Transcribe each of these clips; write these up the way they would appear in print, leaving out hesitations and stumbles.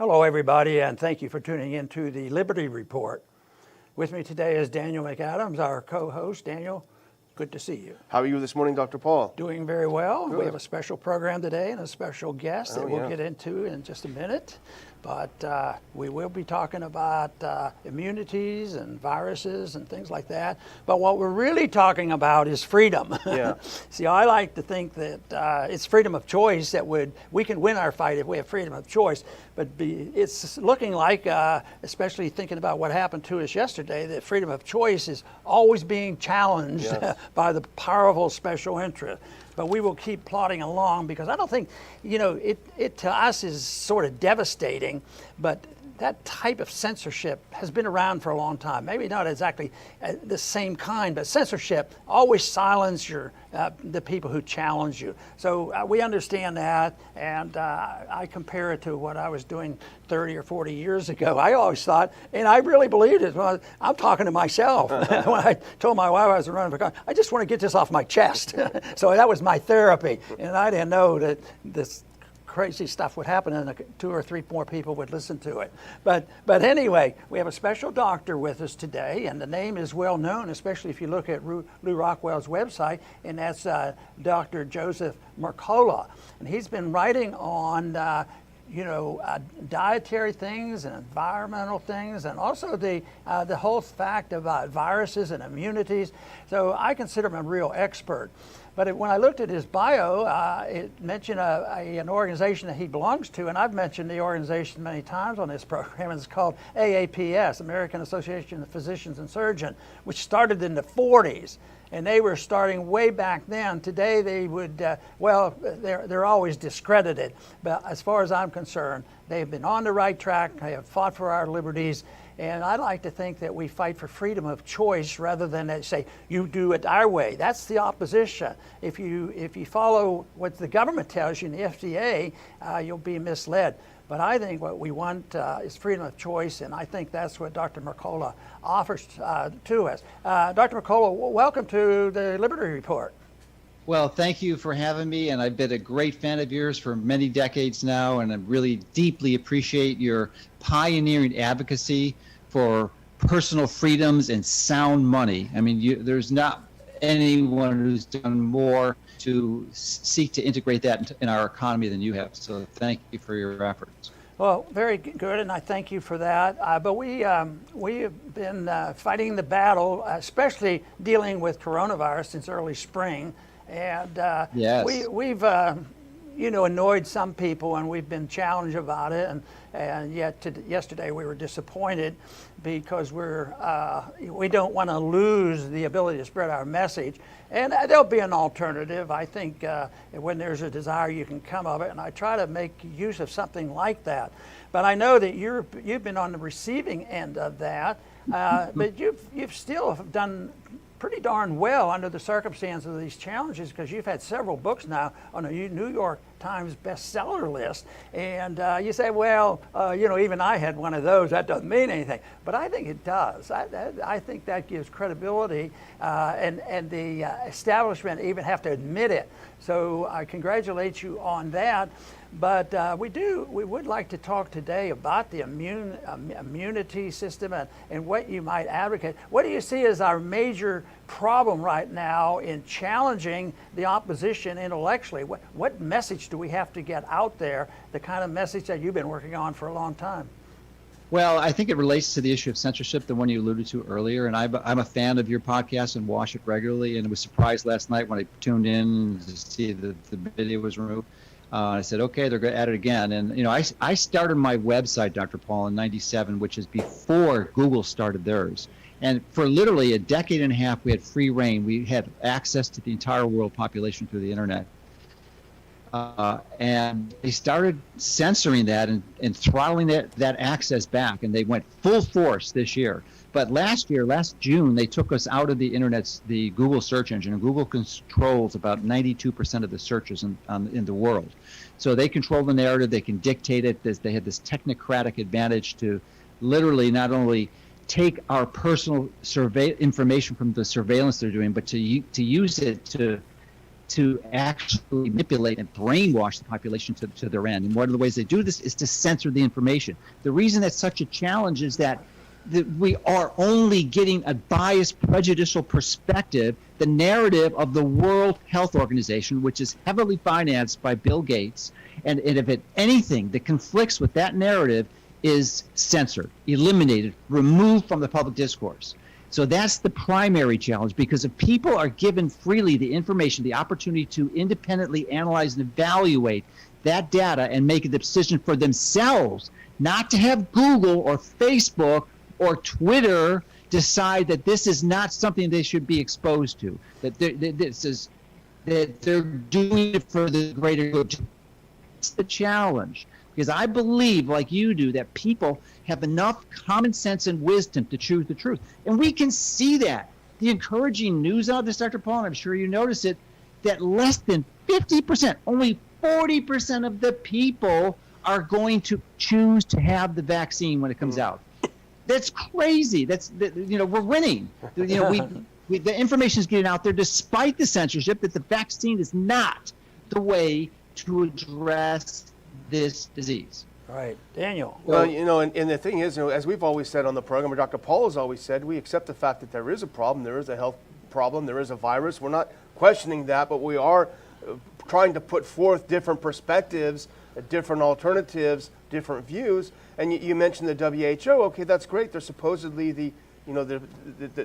Hello, everybody, and thank you for tuning in to the Liberty Report. With me today is Daniel McAdams, our co-host. Daniel, good to see you. How are you this morning, Dr. Paul? Doing very well. Good. We have a special program today and a special guest that we'll get into in just a minute. But we will be talking about immunities and viruses and things like that. But what we're really talking about is freedom. Yeah. See, I like to think that it's freedom of choice that we can win our fight if we have freedom of choice. But it's looking like, especially thinking about what happened to us yesterday, that freedom of choice is always being challenged by the powerful special interest. But we will keep plodding along because I don't think, it to us is sort of devastating, but that type of censorship has been around for a long time. Maybe not exactly the same kind, but censorship always silences the people who challenge you. So we understand that, and I compare it to what I was doing 30 or 40 years ago. I always thought, and I really believed it, well, I'm talking to myself. When I told my wife I was running for Congress, I just want to get this off my chest. So that was my therapy, and I didn't know that this crazy stuff would happen and 2 or 3 more people would listen to it. But anyway, we have a special doctor with us today, and the name is well known, especially if you look at Lou Rockwell's website, and that's Dr. Joseph Mercola. And he's been writing on dietary things and environmental things, and also the whole fact about viruses and immunities. So I consider him a real expert. But when I looked at his bio, it mentioned an organization that he belongs to, and I've mentioned the organization many times on this program. It's called AAPS, American Association of Physicians and Surgeons, which started in the 40s. And they were starting way back then. Today they would, they're always discredited. But as far as I'm concerned, they've been on the right track. They have fought for our liberties. And I like to think that we fight for freedom of choice rather than they say, you do it our way. That's the opposition. If you follow what the government tells you in the FDA, you'll be misled. But I think what we want is freedom of choice, and I think that's what Dr. Mercola offers to us. Dr. Mercola, welcome to the Liberty Report. Well, thank you for having me, and I've been a great fan of yours for many decades now, and I really deeply appreciate your pioneering advocacy for personal freedoms and sound money. I mean, there's not anyone who's done more to seek to integrate that in our economy than you have. So thank you for your efforts. Well, very good, and I thank you for that. But we have been fighting the battle, especially dealing with coronavirus since early spring. And we've annoyed some people, and we've been challenged about it. And yet yesterday we were disappointed because we don't want to lose the ability to spread our message. And there'll be an alternative. I think when there's a desire, you can come of it. And I try to make use of something like that. But I know that you've been on the receiving end of that. But you've still done pretty darn well under the circumstances of these challenges, because you've had several books now on the New York Times bestseller list. And you say, well, even I had one of those. That doesn't mean anything. But I think it does. I think that gives credibility, and the establishment even have to admit it. So I congratulate you on that. But we would like to talk today about the immunity system and what you might advocate. What do you see as our major problem right now in challenging the opposition intellectually? What message do we have to get out there, the kind of message that you've been working on for a long time? Well, I think it relates to the issue of censorship, the one you alluded to earlier. And I'm a fan of your podcast and watch it regularly. And I was surprised last night when I tuned in to see the video was removed. I said, okay, they're going to add it again. And, I started my website, Dr. Paul, in 97, which is before Google started theirs. And for literally a decade and a half, we had free reign. We had access to the entire world population through the internet. And they started censoring that and throttling that access back. And they went full force this year. But last June, they took us out of the Google search engine. And Google controls about 92% of the searches in the world. So they control the narrative. They can dictate it. They have this technocratic advantage to literally not only take our personal information from the surveillance they're doing, but to use it to to actually manipulate and brainwash the population to their end. And one of the ways they do this is to censor the information. The reason that's such a challenge is that we are only getting a biased, prejudicial perspective, the narrative of the World Health Organization, which is heavily financed by Bill Gates. And if it anything that conflicts with that narrative is censored, eliminated, removed from the public discourse. So that's the primary challenge, because if people are given freely the information, the opportunity to independently analyze and evaluate that data and make a decision for themselves, not to have Google or Facebook or Twitter decide that this is not something they should be exposed to, that they're doing it for the greater good. That's the challenge, because I believe, like you do, that people have enough common sense and wisdom to choose the truth. And we can see that. The encouraging news out of this, Dr. Paul, and I'm sure you notice it, that less than 50%, only 40% of the people are going to choose to have the vaccine when it comes out. That's crazy. We're winning. The information is getting out there despite the censorship that the vaccine is not the way to address this disease. Right. Daniel. Well, and the thing is, as we've always said on the program, or Dr. Paul has always said, we accept the fact that there is a problem, there is a health problem, there is a virus. We're not questioning that, but we are trying to put forth different perspectives, different alternatives, different views. And you mentioned the WHO. Okay, that's great. They're supposedly the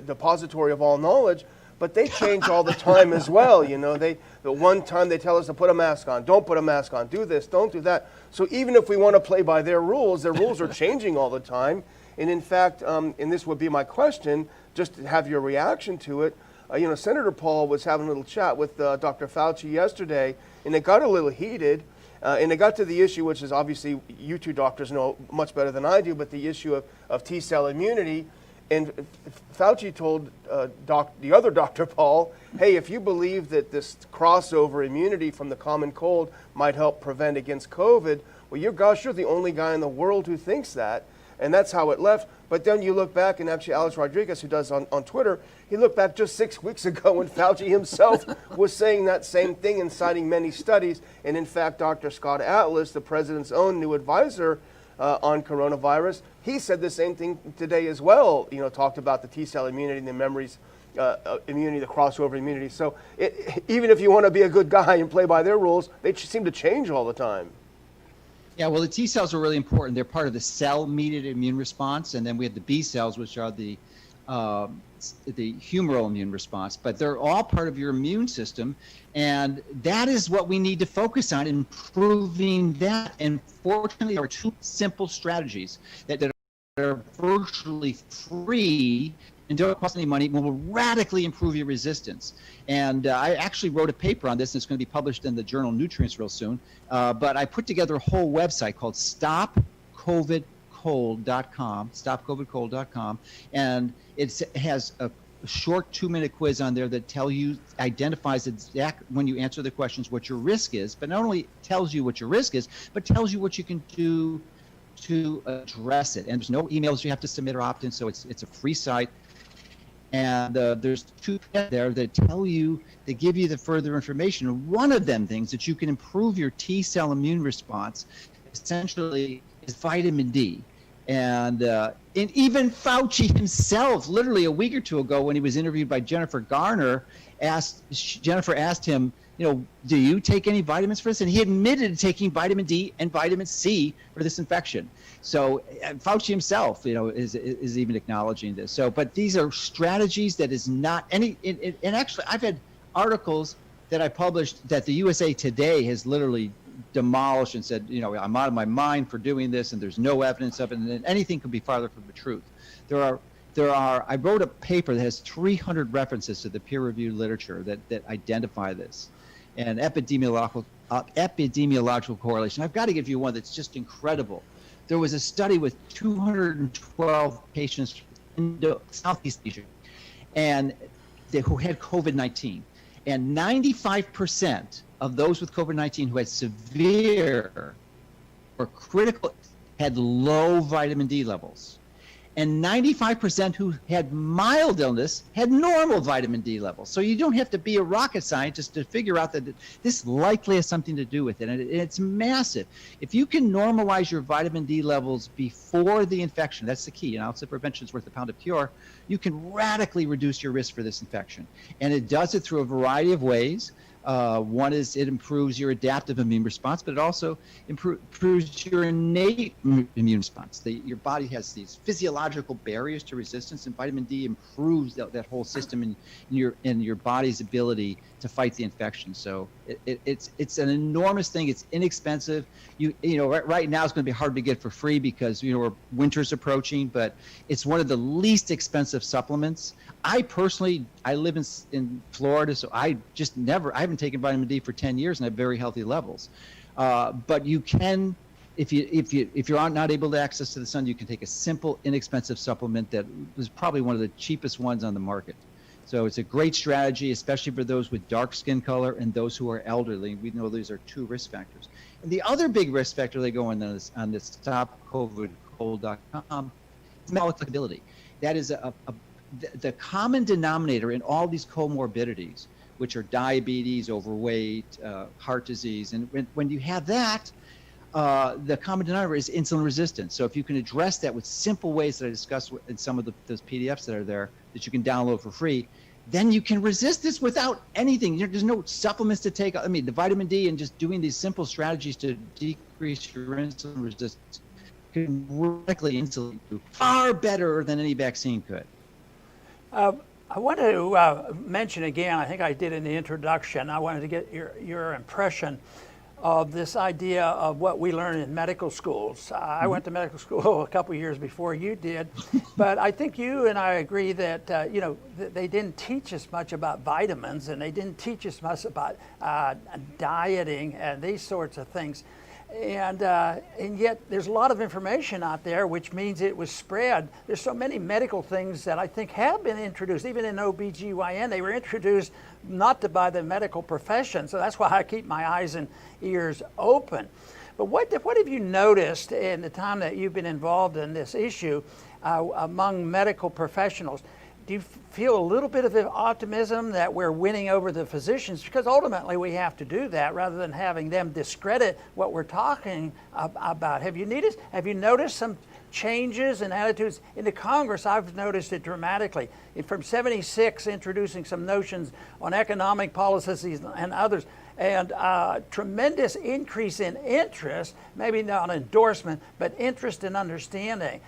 depository of all knowledge, but they change all the time as well. The one time they tell us to put a mask on, don't put a mask on, do this, don't do that. So even if we want to play by their rules are changing all the time. And in fact, and this would be my question, just to have your reaction to it. Senator Paul was having a little chat with Dr. Fauci yesterday, and it got a little heated. And it got to the issue, which is obviously you two doctors know much better than I do, but the issue of T-cell immunity. And Fauci told the other Dr. Paul, hey, if you believe that this crossover immunity from the common cold might help prevent against COVID, well, you're the only guy in the world who thinks that. And that's how it left. But then you look back, and actually Alex Rodriguez, who does on Twitter, he looked back just 6 weeks ago when Fauci himself was saying that same thing and citing many studies. And in fact, Dr. Scott Atlas, the president's own new advisor on coronavirus, he said the same thing today as well, talked about the T-cell immunity and the memories immunity, the crossover immunity. So even if you want to be a good guy and play by their rules, they seem to change all the time. Yeah, well, the T cells are really important. They're part of the cell-mediated immune response, and then we have the B cells, which are the humoral immune response. But they're all part of your immune system, and that is what we need to focus on, improving that. And fortunately, there are two simple strategies that are virtually free and don't cost any money, will radically improve your resistance. And I actually wrote a paper on this, and it's going to be published in the journal Nutrients real soon. But I put together a whole website called stopcovidcold.com, and it has a short 2-minute quiz on there that identifies exact when you answer the questions what your risk is, but not only tells you what your risk is, but tells you what you can do to address it. And there's no emails you have to submit or opt in, so it's a free site. And there's 2 there that give you the further information. One of them things that you can improve your T-cell immune response essentially is vitamin D. And even Fauci himself, literally a week or two ago when he was interviewed by Jennifer Garner, Jennifer asked him, do you take any vitamins for this? And he admitted to taking vitamin D and vitamin C for this infection. So Fauci himself, is even acknowledging this. So, but these are strategies that is not any. And actually, I've had articles that I published that the USA Today has literally demolished and said, I'm out of my mind for doing this, and there's no evidence of it, and anything could be farther from the truth. I wrote a paper that has 300 references to the peer-reviewed literature that identify this, and epidemiological correlation. I've got to give you one that's just incredible. There was a study with 212 patients in Southeast Asia, and who had COVID-19, and 95% of those with COVID-19 who had severe or critical had low vitamin D levels. And 95% who had mild illness had normal vitamin D levels. So you don't have to be a rocket scientist to figure out that this likely has something to do with it. And it's massive. If you can normalize your vitamin D levels before the infection, that's the key. You know, prevention is worth a pound of cure. You can radically reduce your risk for this infection. And it does it through a variety of ways. One is it improves your adaptive immune response, but it also improves your innate immune response. Your body has these physiological barriers to resistance, and vitamin D improves that whole system in your body's ability to fight the infection. So it's an enormous thing. It's inexpensive. You know right now it's going to be hard to get for free because winter's approaching, but it's one of the least expensive supplements. I personally live in Florida, so I haven't taken vitamin D for 10 years and have very healthy levels. But you can, if you're not able to access to the sun, you can take a simple, inexpensive supplement that is probably one of the cheapest ones on the market. So it's a great strategy, especially for those with dark skin color and those who are elderly. We know these are 2 risk factors. And the other big risk factor they go on this stopcovidcold.com is metabolic flexibility. That is the common denominator in all these comorbidities, which are diabetes, overweight, heart disease. And when you have that, the common denominator is insulin resistance. So if you can address that with simple ways that I discussed in some of those PDFs that are there that you can download for free, then you can resist this without anything. There's no supplements to take. I mean, the vitamin D and just doing these simple strategies to decrease your insulin resistance can radically insulate you far better than any vaccine could. I want to mention again, I think I did in the introduction, I wanted to get your impression of this idea of what we learn in medical schools. I went to medical school a couple years before you did, but I think you and I agree that they didn't teach us much about vitamins, and they didn't teach us much about dieting and these sorts of things. And yet there's a lot of information out there, which means it was spread. There's so many medical things that I think have been introduced, even in OBGYN. They were introduced not by the medical profession, so that's why I keep my eyes and ears open. But what have you noticed in the time that you've been involved in this issue among medical professionals? Do you feel a little bit of optimism that we're winning over the physicians? Because ultimately we have to do that rather than having them discredit what we're talking about. Have you noticed some changes in attitudes in the Congress? I've noticed it dramatically. From 76, introducing some notions on economic policies and others, and tremendous increase in interest, maybe not endorsement, but interest and understanding.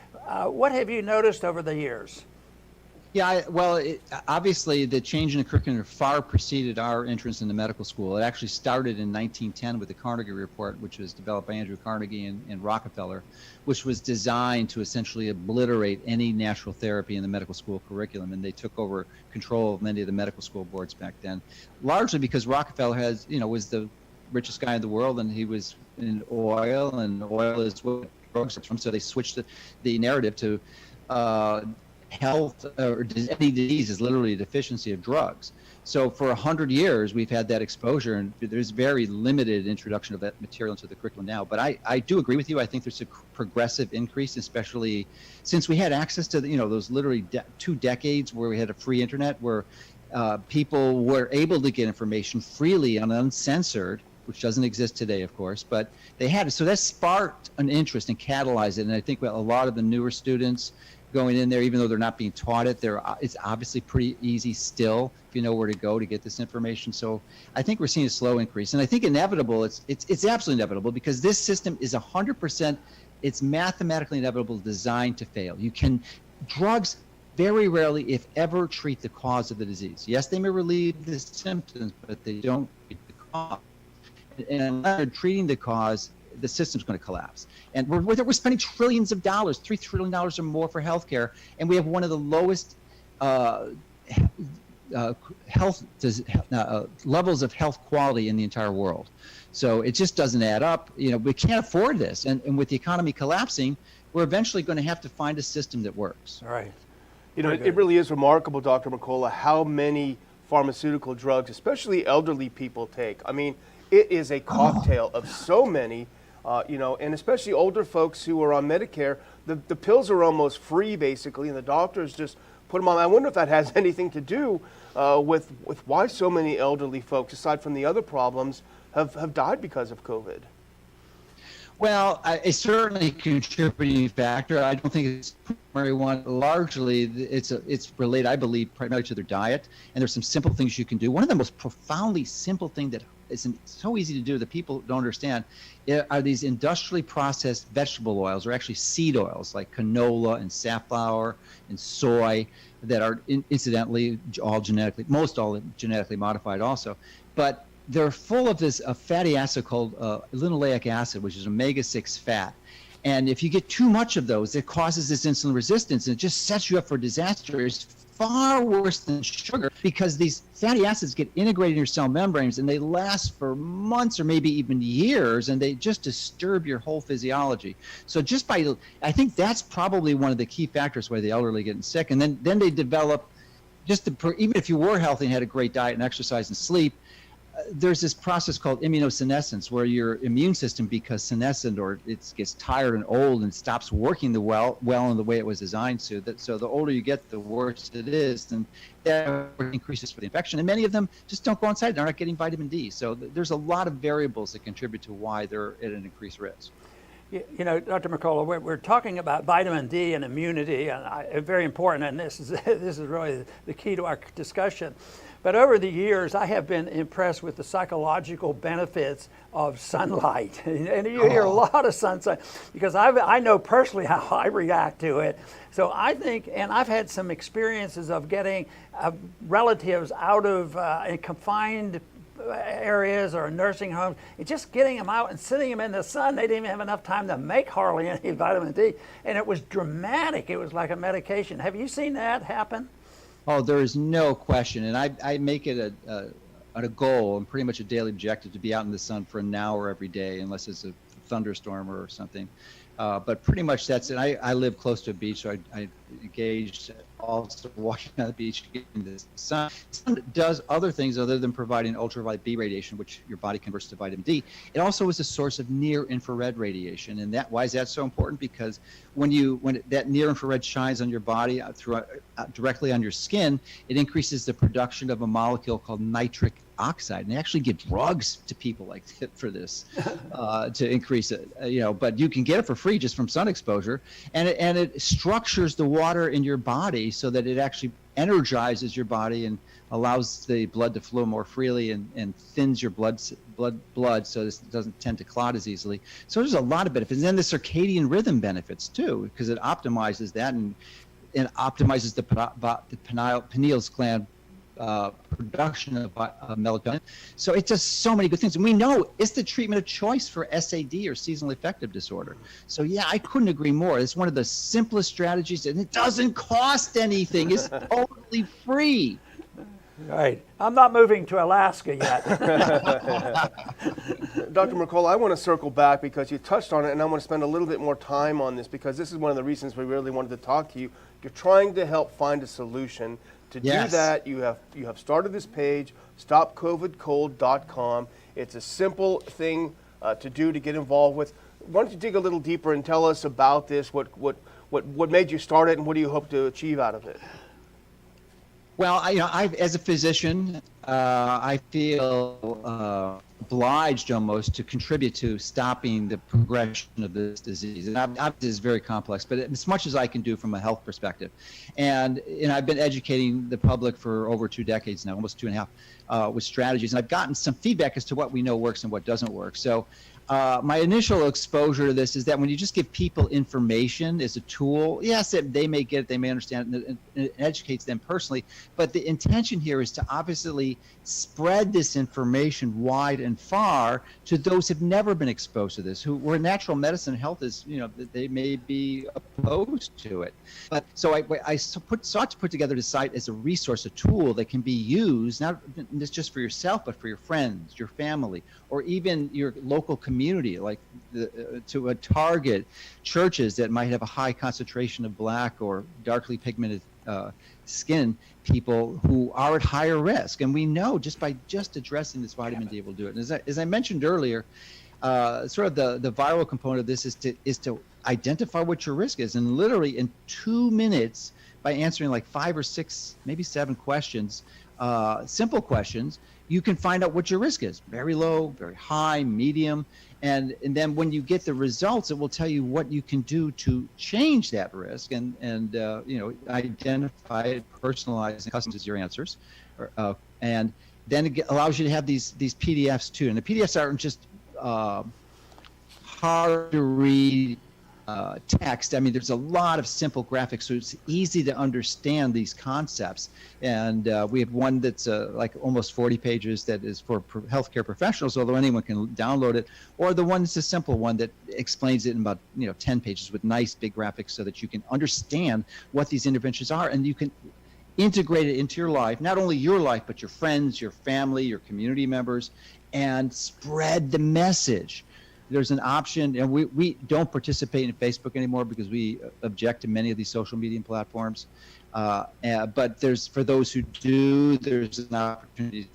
What have you noticed over the years? Yeah, obviously the change in the curriculum far preceded our entrance into medical school. It actually started in 1910 with the Carnegie Report, which was developed by Andrew Carnegie and Rockefeller, which was designed to essentially obliterate any natural therapy in the medical school curriculum. And they took over control of many of the medical school boards back then, largely because Rockefeller was the richest guy in the world, and he was in oil, and oil is what drugs are from. So they switched the narrative to health or any disease is literally a deficiency of drugs. So for 100 years, we've had that exposure, and there's very limited introduction of that material into the curriculum now. But I do agree with you. I think there's a progressive increase, especially since we had access to those literally 2 decades where we had a free internet, where people were able to get information freely and uncensored, which doesn't exist today, of course, but they had it. So that sparked an interest and catalyzed it. And I think a lot of the newer students going in there, even though they're not being taught it, it's obviously pretty easy still if you know where to go to get this information. So I think we're seeing a slow increase, and I think inevitable. It's absolutely inevitable because this system is 100%. It's mathematically inevitable, designed to fail. Drugs very rarely, if ever, treat the cause of the disease. Yes, they may relieve the symptoms, but they don't treat the cause. And unless they're treating the cause, the system's going to collapse. And we're spending trillions of dollars, $3 trillion or more for healthcare, and we have one of the lowest levels of health quality in the entire world. So it just doesn't add up. We can't afford this, and with the economy collapsing, we're eventually going to have to find a system that works. All right. It really is remarkable, Dr. Mercola, how many pharmaceutical drugs, especially elderly people, take. I mean, it is a cocktail of so many. And especially older folks who are on Medicare, the pills are almost free basically, and the doctors just put them on. I wonder if that has anything to do with why so many elderly folks, aside from the other problems, have died because of COVID. Well, it's certainly a contributing factor. I don't think it's the primary one. Largely, it's related, I believe, primarily to their diet. And there's some simple things you can do. One of the most profoundly simple things that isn't so easy to do that people don't understand are these industrially processed vegetable oils, or actually seed oils like canola and safflower and soy, that are incidentally all genetically modified also. But they're full of this fatty acid called linoleic acid, which is omega-6 fat. And if you get too much of those, it causes this insulin resistance, and it just sets you up for disaster. It's far worse than sugar, because these fatty acids get integrated in your cell membranes, and they last for months or maybe even years, and they just disturb your whole physiology. So I think that's probably one of the key factors why the elderly are getting sick. And then they develop, even if you were healthy and had a great diet and exercise and sleep, there's this process called immunosenescence, where your immune system becomes senescent, or it gets tired and old and stops working well in the way it was designed to. So the older you get, the worse it is, and that increases for the infection. And many of them just don't go inside; they're not getting vitamin D. So there's a lot of variables that contribute to why they're at an increased risk. You know, Dr. Mercola, we're talking about vitamin D and immunity, and very important, and this is really the key to our discussion. But over the years, I have been impressed with the psychological benefits of sunlight. And you hear a lot of sunlight, because I know personally how I react to it. So I think, and I've had some experiences of getting relatives out of confined areas or nursing homes, and just getting them out and sitting them in the sun. They didn't even have enough time to make hardly any vitamin D. And it was dramatic. It was like a medication. Have you seen that happen? Oh, there is no question, and I make it a goal and pretty much a daily objective to be out in the sun for an hour every day, unless it's a thunderstorm or something. But pretty much that's it. I live close to a beach, so I engaged also walking on the beach in the sun. The sun does other things other than providing ultraviolet B radiation, which your body converts to vitamin D. It also is a source of near infrared radiation, and why is that so important? Because when that near infrared shines on your body directly on your skin, it increases the production of a molecule called nitric oxide, and they actually give drugs to people like that for this to increase it. But you can get it for free just from sun exposure, and it structures the water in your body so that it actually energizes your body and allows the blood to flow more freely and thins your blood so this doesn't tend to clot as easily. So there's a lot of benefits. And then the circadian rhythm benefits too, because it optimizes that and optimizes the pineal gland production of melatonin. So it does so many good things. And we know it's the treatment of choice for SAD, or seasonal affective disorder. So yeah, I couldn't agree more. It's one of the simplest strategies, and it doesn't cost anything. It's totally free. Right. I'm not moving to Alaska yet. Dr. Mercola, I want to circle back because you touched on it, and I want to spend a little bit more time on this, because this is one of the reasons we really wanted to talk to you. You're trying to help find a solution. To do that, you have started this page, stopcovidcold.com. It's a simple thing to do, to get involved with. Why don't you dig a little deeper and tell us about this? What made you start it, and what do you hope to achieve out of it? Well, as a physician, I feel obliged almost to contribute to stopping the progression of this disease. And this is very complex, but as much as I can do from a health perspective. And I've been educating the public for over 2 decades now, almost 2.5, with strategies. And I've gotten some feedback as to what we know works and what doesn't work. So my initial exposure to this is that when you just give people information as a tool, yes, they may get it, they may understand it, and it educates them personally. But the intention here is to obviously spread this information wide and far to those who've never been exposed to this, where natural medicine and health is, they may be opposed to it. But so I sought to put together the site as a resource, a tool that can be used, not just for yourself, but for your friends, your family, or even your local community, like to target churches that might have a high concentration of Black or darkly pigmented skin people who are at higher risk. And we know just by addressing this vitamin D will do it. And as I mentioned earlier, sort of the viral component of this is to identify what your risk is, and literally in 2 minutes, by answering like 5 or 6, maybe 7 questions, simple questions, you can find out what your risk is: very low, very high, medium, and then when you get the results, it will tell you what you can do to change that risk and identify it, personalize, and customize your answers, and then it allows you to have these PDFs too. And the PDFs aren't just hard to read text. I mean, there's a lot of simple graphics, so it's easy to understand these concepts. And we have one that's like almost 40 pages that is for healthcare professionals, although anyone can download it, or the one that's a simple one that explains it in about 10 pages with nice big graphics so that you can understand what these interventions are, and you can integrate it into your life, not only your life, but your friends, your family, your community members, and spread the message. There's an option, and we don't participate in Facebook anymore because we object to many of these social media platforms. But for those who do, there's an opportunity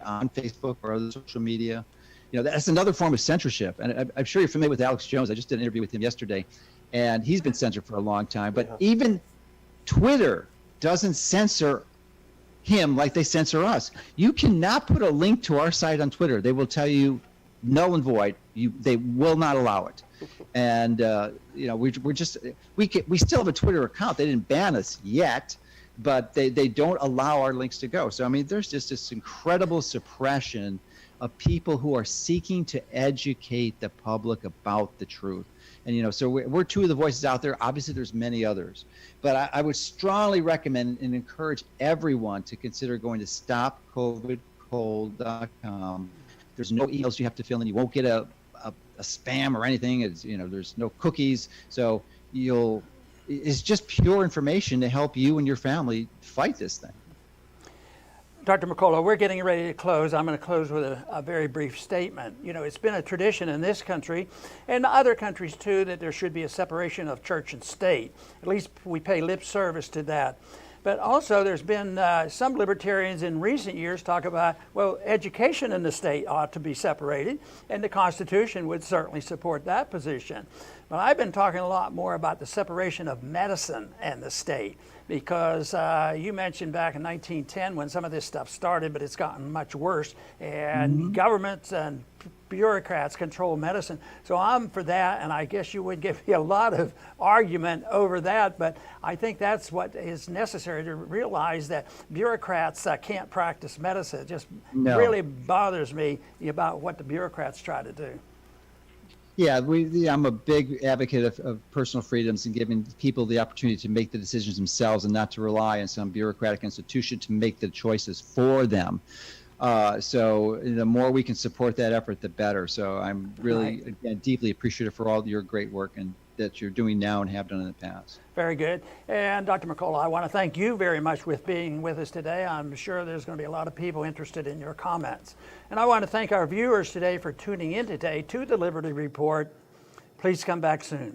on Facebook or other social media. That's another form of censorship. And I'm sure you're familiar with Alex Jones. I just did an interview with him yesterday, and he's been censored for a long time. But even Twitter doesn't censor him like they censor us. You cannot put a link to our site on Twitter. They will tell you null and void. They will not allow it. And we still have a Twitter account. They didn't ban us yet, but they don't allow our links to go. So I mean, there's just this incredible suppression of people who are seeking to educate the public about the truth. And so we're two of the voices out there. Obviously, there's many others, but I would strongly recommend and encourage everyone to consider going to stopcovidcold.com. There's no emails you have to fill in. You won't get a spam or anything. There's no cookies. So it's just pure information to help you and your family fight this thing. Dr. Mercola, we're getting ready to close. I'm going to close with a very brief statement. It's been a tradition in this country and other countries too that there should be a separation of church and state. At least we pay lip service to that. But also there's been some libertarians in recent years talk about, well, education in the state ought to be separated, and the Constitution would certainly support that position. But I've been talking a lot more about the separation of medicine and the state, because you mentioned back in 1910 when some of this stuff started, but it's gotten much worse, and governments and bureaucrats control medicine. So I'm for that, and I guess you would give me a lot of argument over that, but I think that's what is necessary to realize that bureaucrats can't practice medicine. It just really bothers me about what the bureaucrats try to do. Yeah, I'm a big advocate of personal freedoms and giving people the opportunity to make the decisions themselves and not to rely on some bureaucratic institution to make the choices for them. So the more we can support that effort, the better. So I'm really, again, deeply appreciative for all your great work and that you're doing now and have done in the past. Very good. And Dr. Mercola, I want to thank you very much for being with us today. I'm sure there's going to be a lot of people interested in your comments. And I want to thank our viewers today for tuning in today to the Liberty Report. Please come back soon.